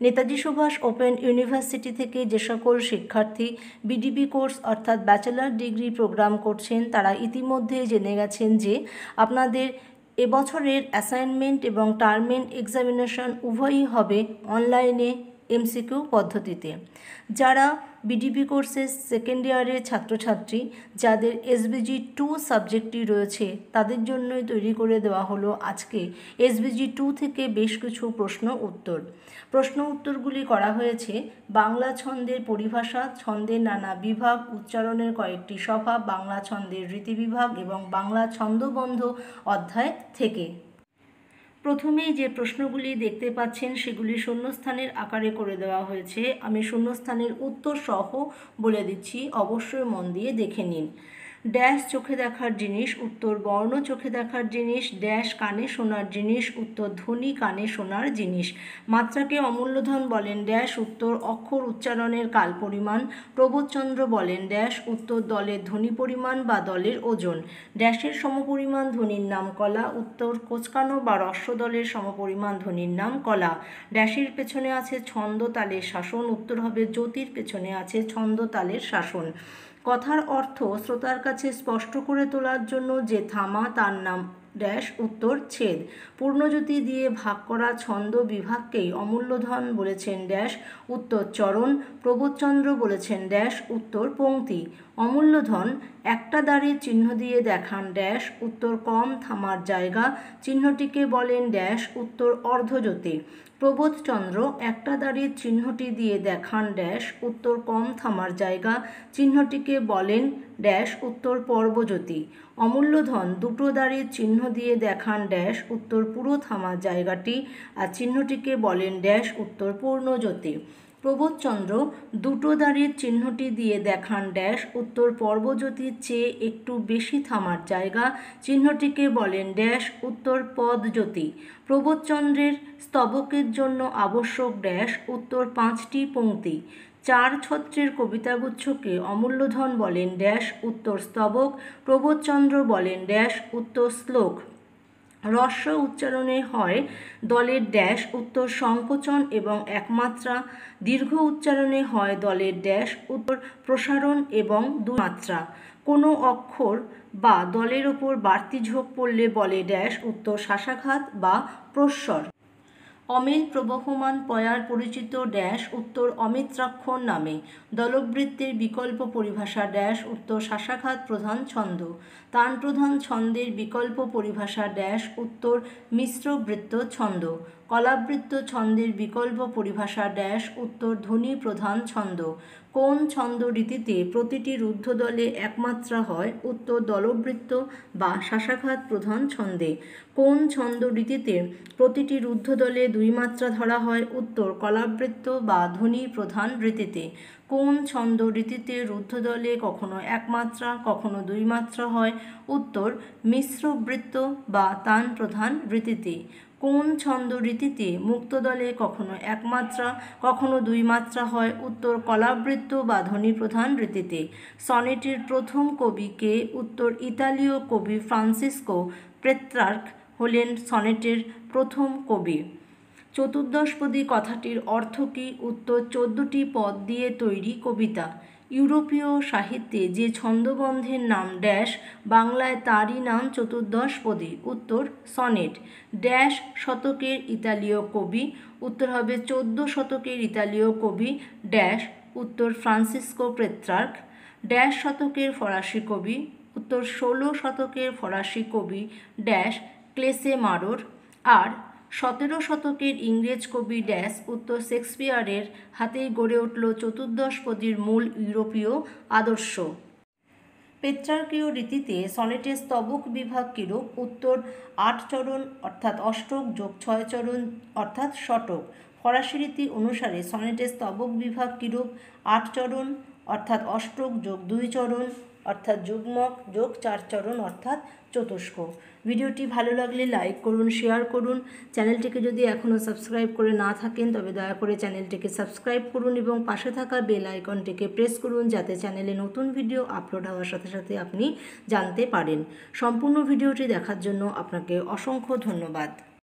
Netaji Subhash open university থেকে যে সকল শিক্ষার্থী বিডিবি কোর্স অর্থাৎ ব্যাচেলার ডিগ্রি প্রোগ্রাম করছেন তারা ইতিমধ্যেই জেনে গেছেন যে আপনাদের এবছরের অ্যাসাইনমেন্ট এবং টার্মেন্ট এক্সামিনেশন উভয়ই হবে অনলাইনে এমসিকিউ পদ্ধতিতে। যারা বিডিবি কোর্সের সেকেন্ড ইয়ারের ছাত্রছাত্রী যাদের এসবিজি 2 সাবজেক্টটি রয়েছে তাদের জন্যই তৈরি করে দেওয়া হলো আজকে এসবিজি 2 থেকে বেশ কিছু প্রশ্ন উত্তরগুলি করা হয়েছে বাংলা ছন্দের পরিভাষা, ছন্দের নানা বিভাগ, উচ্চারণের কয়েকটি স্বভাব, বাংলা ছন্দের রীতিবিভাগ এবং বাংলা ছন্দবন্ধ অধ্যায় থেকে। প্রথমেই যে প্রশ্নগুলি দেখতে পাচ্ছেন সেগুলি শূন্যস্থানের আকারে করে দেওয়া হয়েছে। আমি শূন্যস্থানের উত্তর সহ বলে দিচ্ছি, অবশ্যই মন দিয়ে দেখে নিন। ড্যাশ চোখে দেখার জিনিস, উত্তর বর্ণ চোখে দেখার জিনিস। ড্যাশ কানে শোনার জিনিস, উত্তর ধ্বনি কানে শোনার জিনিস। মাত্রাকে অমূল্যধন বলেন ড্যাশ, উত্তর অক্ষর উচ্চারণের কাল পরিমাণ। প্রবোধচন্দ্র বলেন ড্যাশ, উত্তর দলের ধ্বনি পরিমাণ বা দলের ওজন। ড্যাশের সমপরিমাণ ধ্বনির নাম কলা, উত্তর কোঁচকানো বা হ্রস্ব দলের সমপরিমাণ ধ্বনির নাম কলা। ড্যাশের পেছনে আছে ছন্দ তালের শাসন, উত্তর হবে জ্যোতির পেছনে আছে ছন্দ তালের শাসন। কথার অর্থ শ্রোতার কাছে স্পষ্ট করে তোলার জন্য যে থামা তার নাম ড্যাশ, উত্তর ছেদ। পূর্ণজ্যোতি দিয়ে ভাগ করা ছন্দ বিভাগকেই অমূল্যধন বলেছেন ড্যাশ, উত্তর চরণ। প্রবোধচন্দ্র বলেছেন ড্যাশ, উত্তর পংক্তি। অমূল্যধন একটা দাঁড়ের চিহ্ন দিয়ে দেখান ড্যাশ, উত্তর কম থামার জায়গা। চিহ্নটিকে বলেন ড্যাশ, উত্তর অর্ধজ্যোতি। প্রবোধচন্দ্র একটা দাঁড়ির চিহ্নটি দিয়ে দেখান ড্যাশ, উত্তর কম থামার জায়গা। চিহ্নটিকে বলেন ড্যাশ, উত্তর পর্বজ্যোতি। অমূল্যধন দুটো দাঁড়ির চিহ্ন দিয়ে দেখান ড্যাশ, উত্তর পুরো থামার জায়গাটি। আর চিহ্নটিকে বলেন ড্যাশ, উত্তর পূর্ণজ্যোতি। প্রবোধচন্দ্র দুটো দাঁড়ির চিহ্নটি দিয়ে দেখান ড্যাশ, উত্তর পর্বজ্যোতির চেয়ে একটু বেশি থামার জায়গা। চিহ্নটিকে বলেন ড্যাশ, উত্তর পদজ্যোতি। প্রবোধচন্দ্রের স্তবকের জন্য আবশ্যক ড্যাশ, উত্তর 5টি পংক্তি। 4 ছত্রের কবিতাগুচ্ছকে অমূল্যধন বলেন ড্যাশ, উত্তর স্তবক। প্রবোধচন্দ্র বলেন ড্যাশ, উত্তর শ্লোক। হ্রস্ব উচ্চারণে হয় দলের ড্যাশ, উত্তর সংকোচন এবং একমাত্রা। দীর্ঘ উচ্চারণে হয় দলের ড্যাশ, উত্তর প্রসারণ এবং দুমাত্রা। কোনো অক্ষর বা দলের ওপর বাড়তি ঝোঁক পড়লে বলে ড্যাশ, উত্তর শ্বাসাঘাত বা প্রস্বর। অমিল প্রবহমান পয়ার পরিচিত ড্যাশ, উত্তর অমিত্রাক্ষর নামে। দলবৃত্তের বিকল্প পরিভাষা ড্যাশ, উত্তর শ্বাসাঘাত প্রধান ছন্দ। তান প্রধান ছন্দের বিকল্প পরিভাষা ড্যাশ, উত্তর মিশ্র বৃত্ত ছন্দ। কলাবৃত্ত ছন্দের বিকল্প পরিভাষা ড্যাশ, উত্তর ধ্বনি প্রধান ছন্দ। কোন ছন্দ রীতিতে প্রতিটি রুদ্ধদলে একমাত্রা হয়, উত্তর দলবৃত্ত বা শ্বাসাঘাত প্রধান ছন্দে। কোন ছন্দ রীতিতে প্রতিটি রুদ্ধদলে 2 মাত্রা ধরা হয়, উত্তর কলাবৃত্ত বা ধ্বনি প্রধান রীতিতে। কোন ছন্দ রীতিতে রুদ্ধদলে কখনো 1 মাত্রা কখনো 2 মাত্রা হয়, উত্তর মিশ্র বৃত্ত বা তান প্রধান রীতিতে। কোন ছন্দ রীতিতে মুক্তদলে কখনো 1 মাত্রা কখনো 2 মাত্রা হয়, উত্তর কলাবৃত্ত বা ধ্বনি প্রধান রীতিতে। সনেটের প্রথম কবি কে, উত্তর ইতালীয় কবি ফ্রান্সিসকো পেত্রার্ক হলেন সনেটের প্রথম কবি। চতুর্দশপদী কথাটির অর্থ কী, উত্তর 14টি পদ দিয়ে তৈরি কবিতা। ইউরোপীয় সাহিত্যে যে ছন্দবন্ধের নাম ড্যাশ, বাংলায় তারই নাম চতুর্দশপদী, উত্তর সনেট। ড্যাশ শতকের ইতালীয় কবি, উত্তর হবে 14 শতকের ইতালীয় কবি ড্যাশ, উত্তর ফ্রান্সিসকো পেত্রার্ক। ড্যাশ শতকের ফরাসি কবি, উত্তর 16 শতকের ফরাসি কবি ড্যাশ ক্লেসে মারোর। আর 17 শতকের ইংরেজ কবি ড্যাশ, উত্তর শেক্সপিয়ারের হাতেই গড়ে উঠল চতুর্দশপদীর মূল ইউরোপীয় আদর্শ। পেত্রার্কীয় রীতিতে সনেটের স্তবক বিভাগ কিরূপ, উত্তর 8 চরণ অর্থাৎ অষ্টক যোগ 6 চরণ অর্থাৎ শতক। ফরাসি রীতি অনুসারে সনেটের স্তবক বিভাগ কিরূপ, 8 চরণ অর্থাৎ অষ্টক যোগ 2 চরণ অর্থাৎ যুগ্মক যোগ 4 চরণ অর্থাৎ চতুষ্ক। ভিডিওটি ভালো লাগলে লাইক করুন, শেয়ার করুন। চ্যানেলটিকে যদি এখনও সাবস্ক্রাইব করে না থাকেন তবে দয়া করে চ্যানেলটিকে সাবস্ক্রাইব করুন এবং পাশে থাকা বেল আইকনটিকে প্রেস করুন যাতে চ্যানেলে নতুন ভিডিও আপলোড হওয়ার সাথে সাথে আপনি জানতে পারেন। সম্পূর্ণ ভিডিওটি দেখার জন্য আপনাকে অসংখ্য ধন্যবাদ।